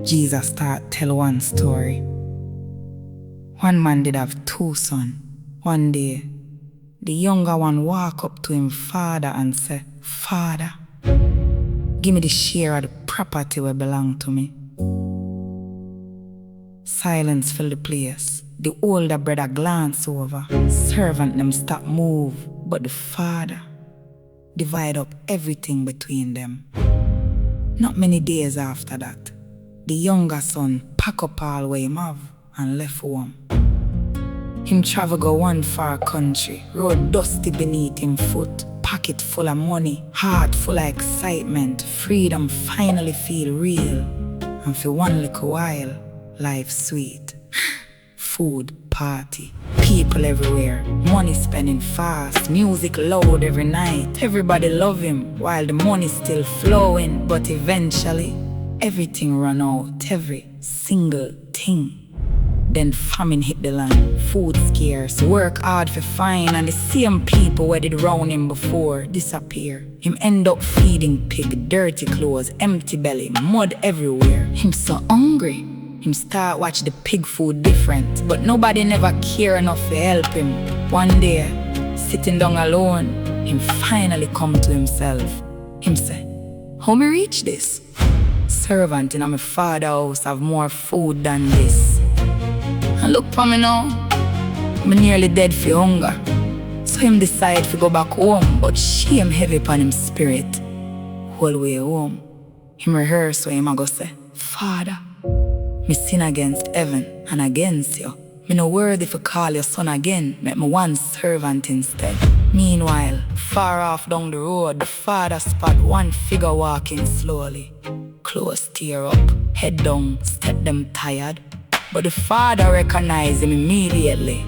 Jesus tell one story. One man did have two sons. One day, the younger one walk up to him father and say, "Father, give me the share of the property where belong to me." Silence filled the place. The older brother glance over. Servant them stop move, but the father divide up everything between them. Not many days after that, the younger son pack up all what him have and left home. Him travel go one far country, road dusty beneath him foot, pocket full of money, heart full of excitement, freedom finally feel real. And for one little while, life sweet. Food, party, people everywhere, money spending fast, music loud every night. Everybody love him while the money still flowing. But eventually, everything run out, every single thing. Then famine hit the land, food scarce, work hard for find, and the same people where did round him before disappear. Him end up feeding pig, dirty clothes, empty belly, mud everywhere. Him so hungry, him start watch the pig food different, but nobody never care enough to help him. One day, sitting down alone, him finally come to himself. Him say, "How me reach this? Servant in my father's house have more food than this. And look for me now, me nearly dead for hunger." So him decide to go back home, but shame heavy upon him spirit. Whole way home, him rehearse what him a go say, "Father, me sin against heaven and against you. Me no worthy to call your son again, make me one servant instead." Meanwhile, far off down the road, the father spot one figure walking slowly. Clothes tear up, head down, step them tired. But the father recognize him immediately.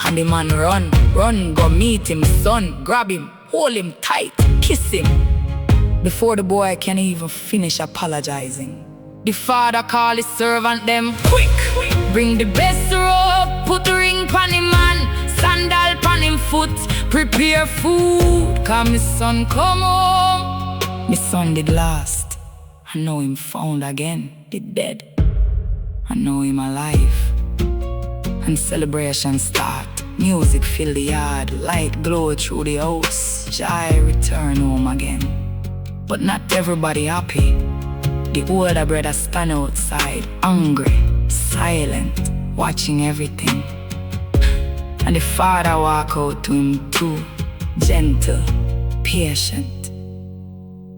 And the man run, go meet him son, grab him, hold him tight, kiss him. Before the boy can even finish apologizing, the father call his servant them, "Quick, bring the best robe, put the ring pon him man, sandal pon him foot, prepare food, cause my son come home." My son did last, and now him found again, did dead. And now him alive. And celebration start, music fill the yard, light glow through the house, joy return home again. But not everybody happy. The older brother stand outside, hungry, silent, watching everything. And the father walk out to him too, gentle, patient.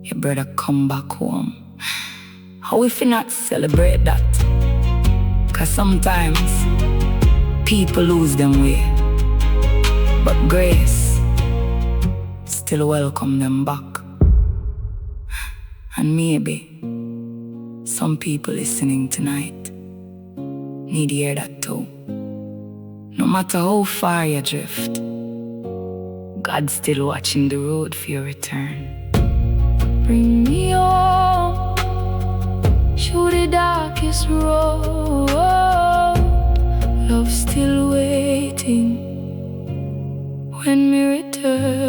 Your brother come back home. How if we not celebrate that? Cause sometimes people lose them way, but grace still welcome them back. And maybe some people listening tonight need to hear that too. No matter how far you drift, God's still watching the road for your return. Bring me home through the darkest road, love still waiting when me return.